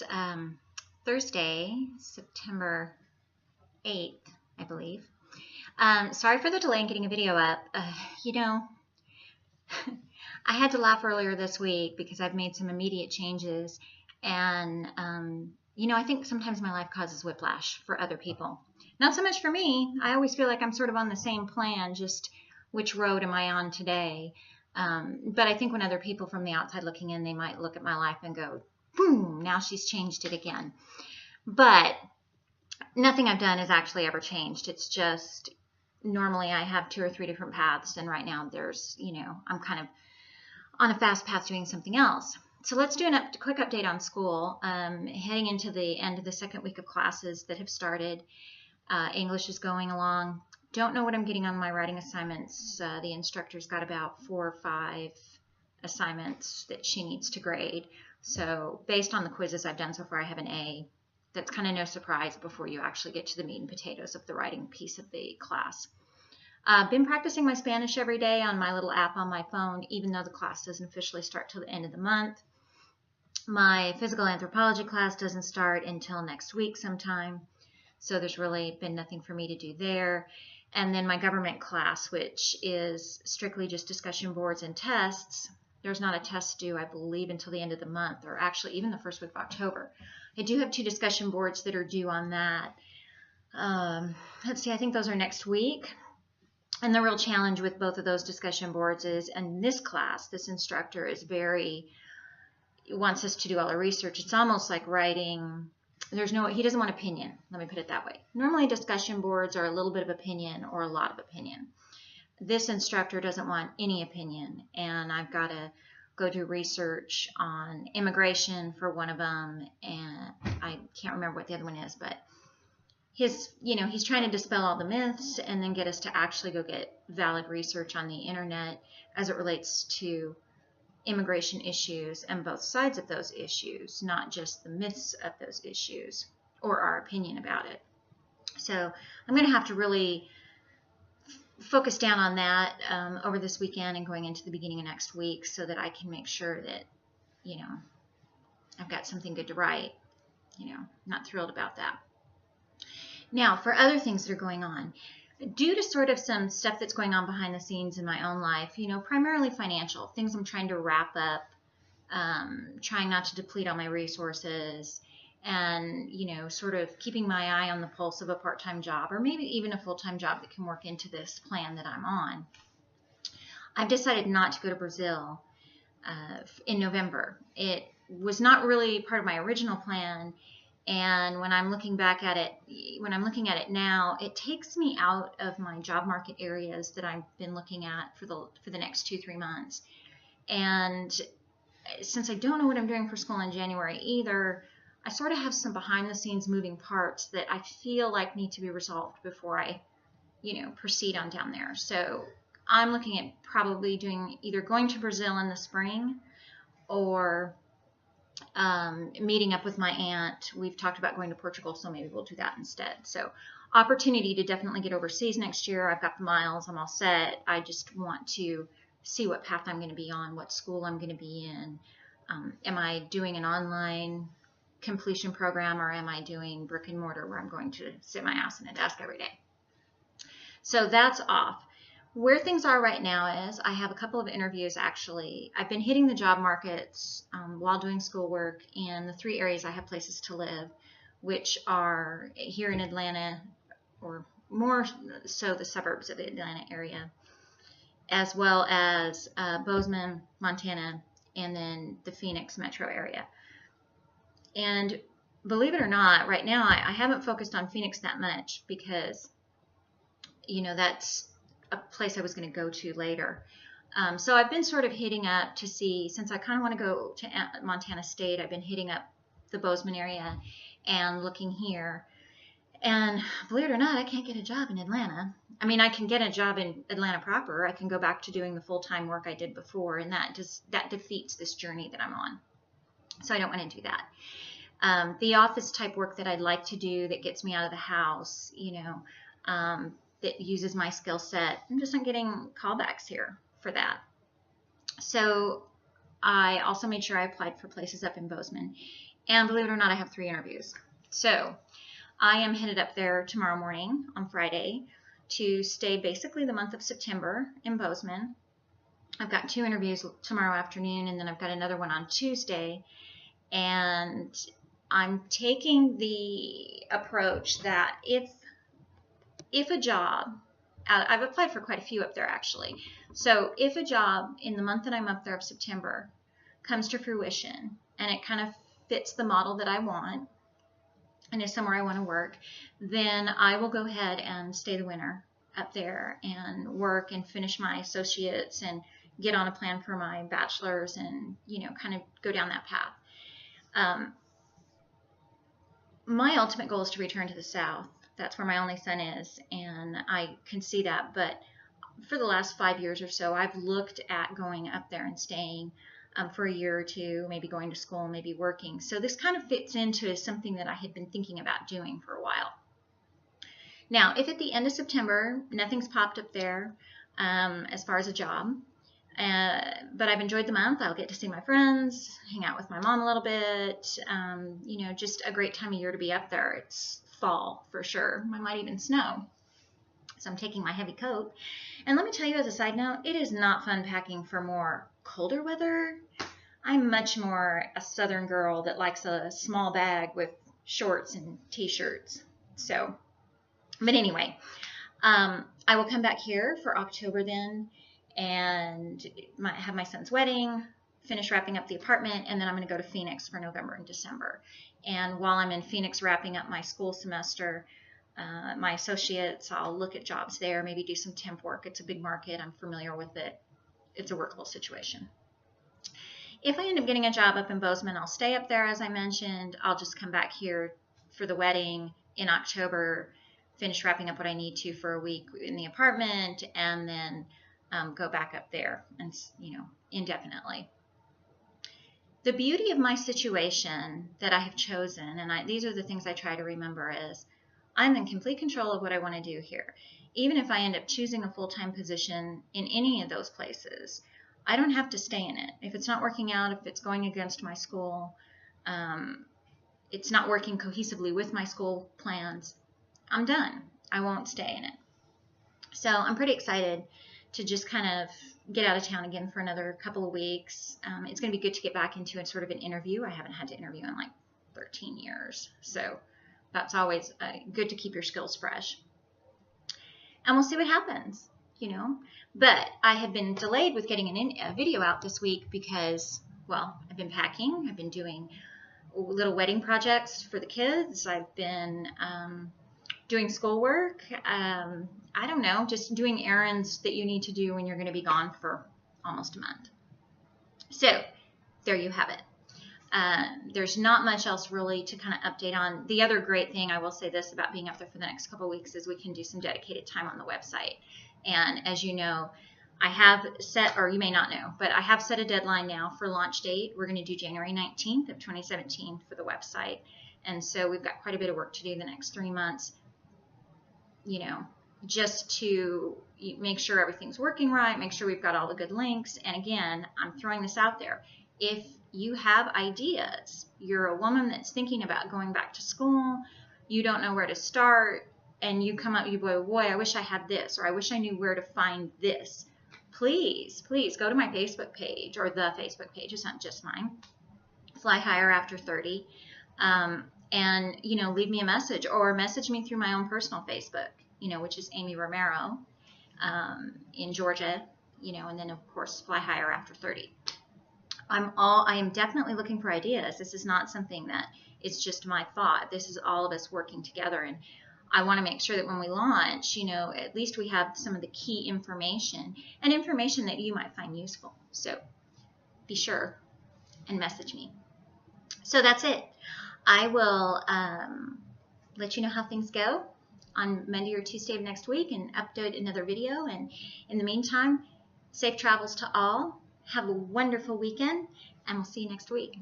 It's Thursday, September 8th, I believe. Sorry for the delay in getting a video up. I had to laugh earlier this week because I've made some immediate changes, and I think sometimes my life causes whiplash for other people. Not so much for me. I always feel like I'm sort of on the same plan, just which road am I on today? But I think when other people from the outside looking in, they might look at my life and go, boom, now she's changed it again. But nothing I've done has actually ever changed. It's just normally I have 2 or 3 different paths, and right now there's, I'm kind of on a fast path doing something else. So let's do a quick update on school. Heading into the end of the second week of classes that have started. English is going along. Don't know what I'm getting on my writing assignments. The instructor's got about 4 or 5 assignments that she needs to grade. So based on the quizzes I've done so far, I have an A. That's kind of no surprise before you actually get to the meat and potatoes of the writing piece of the class. I've been practicing my Spanish every day on my little app on my phone, even though the class doesn't officially start till the end of the month. My physical anthropology class doesn't start until next week sometime, so there's really been nothing for me to do there. And then my government class, which is strictly just discussion boards and tests, there's not a test due, I believe, until the end of the month, or actually even the first week of October. I do have 2 discussion boards that are due on that. Let's see, I think those are next week. And the real challenge with both of those discussion boards is, in this class, this instructor is wants us to do all the research. It's almost like writing, he doesn't want opinion, let me put it that way. Normally discussion boards are a little bit of opinion or a lot of opinion. This instructor doesn't want any opinion, and I've got to go do research on immigration for one of them, and I can't remember what the other one is, but he's trying to dispel all the myths and then get us to actually go get valid research on the internet as it relates to immigration issues and both sides of those issues, not just the myths of those issues or our opinion about it. So I'm going to have to really focus down on that over this weekend and going into the beginning of next week so that I can make sure that, I've got something good to write. Not thrilled about that. Now, for other things that are going on, due to sort of some stuff that's going on behind the scenes in my own life, primarily financial, things I'm trying to wrap up, trying not to deplete all my resources, and, sort of keeping my eye on the pulse of a part-time job or maybe even a full-time job that can work into this plan that I'm on. I've decided not to go to Brazil in November. It was not really part of my original plan, and when I'm looking back at it, now, it takes me out of my job market areas that I've been looking at for the next 2-3 months. And since I don't know what I'm doing for school in January either, I sort of have some behind-the-scenes moving parts that I feel like need to be resolved before I, proceed on down there. So I'm looking at probably either going to Brazil in the spring or meeting up with my aunt. We've talked about going to Portugal, so maybe we'll do that instead. So opportunity to definitely get overseas next year. I've got the miles. I'm all set. I just want to see what path I'm going to be on, what school I'm going to be in. Am I doing an online completion program, or am I doing brick and mortar where I'm going to sit my ass in a desk every day? So that's off. Where things are right now is I have a couple of interviews actually. I've been hitting the job markets while doing schoolwork in the 3 areas I have places to live, which are here in Atlanta, or more so the suburbs of the Atlanta area, as well as Bozeman, Montana, and then the Phoenix metro area. And believe it or not, right now I haven't focused on Phoenix that much because, that's a place I was going to go to later. So I've been sort of hitting up to see, since I kind of want to go to Montana State, I've been hitting up the Bozeman area and looking here. And believe it or not, I can't get a job in Atlanta. I mean, I can get a job in Atlanta proper. I can go back to doing the full-time work I did before, and that defeats this journey that I'm on. So I don't want to do that. The office type work that I'd like to do that gets me out of the house, that uses my skill set, I'm just not getting callbacks here for that. So I also made sure I applied for places up in Bozeman. And believe it or not, I have 3 interviews. So I am headed up there tomorrow morning on Friday to stay basically the month of September in Bozeman. I've got 2 interviews tomorrow afternoon, and then I've got another one on Tuesday. And I'm taking the approach that if a job, I've applied for quite a few up there actually. So if a job in the month that I'm up there of September comes to fruition and it kind of fits the model that I want and is somewhere I want to work, then I will go ahead and stay the winter up there and work and finish my associates and get on a plan for my bachelor's and, kind of go down that path. My ultimate goal is to return to the South. That's where my only son is, and I can see that. But for the last 5 years or so, I've looked at going up there and staying for a year or two, maybe going to school, maybe working. So this kind of fits into something that I had been thinking about doing for a while. Now, if at the end of September, nothing's popped up there as far as a job, but I've enjoyed the month, I'll get to see my friends, hang out with my mom a little bit, just a great time of year to be up there. It's fall for sure. It might even snow. So I'm taking my heavy coat. And let me tell you as a side note, it is not fun packing for more colder weather. I'm much more a southern girl that likes a small bag with shorts and t-shirts. So, but anyway, I will come back here for October then and have my son's wedding, finish wrapping up the apartment, and then I'm going to go to Phoenix for November and December. And while I'm in Phoenix wrapping up my school semester, my associates, I'll look at jobs there, maybe do some temp work. It's a big market. I'm familiar with it. It's a workable situation. If I end up getting a job up in Bozeman, I'll stay up there, as I mentioned. I'll just come back here for the wedding in October, finish wrapping up what I need to for a week in the apartment, and then go back up there and, indefinitely. The beauty of my situation that I have chosen, and these are the things I try to remember, is I'm in complete control of what I want to do here. Even if I end up choosing a full-time position in any of those places, I don't have to stay in it. If it's not working out, if it's going against my school, it's not working cohesively with my school plans, I'm done. I won't stay in it. So I'm pretty excited to just kind of get out of town again for another couple of weeks. It's going to be good to get back into sort of an interview. I haven't had to interview in like 13 years. So that's always good to keep your skills fresh. And we'll see what happens, But I have been delayed with getting a video out this week because, well, I've been packing. I've been doing little wedding projects for the kids. I've been doing schoolwork. I don't know, just doing errands that you need to do when you're going to be gone for almost a month. So there you have it. There's not much else really to kind of update on. The other great thing, I will say this about being up there for the next couple of weeks, is we can do some dedicated time on the website. And as you know, I have set, or you may not know, but I have set a deadline now for launch date. We're going to do January 19th of 2017 for the website. And so we've got quite a bit of work to do the next 3 months, just to make sure everything's working right, make sure we've got all the good links. And again, I'm throwing this out there. If you have ideas, you're a woman that's thinking about going back to school, you don't know where to start, and you come up, you go, boy, I wish I had this, or I wish I knew where to find this. Please go to my Facebook page, or the Facebook page, it's not just mine, Fly Higher After 30, and, leave me a message, or message me through my own personal Facebook, which is Amy Romero in Georgia, and then, of course, Fly Higher After 30. I am definitely looking for ideas. This is not something that is just my thought. This is all of us working together, and I want to make sure that when we launch, at least we have some of the key information and information that you might find useful. So be sure and message me. So that's it. I will let you know how things go on Monday or Tuesday of next week and upload another video. And in the meantime, safe travels to all. Have a wonderful weekend, and we'll see you next week.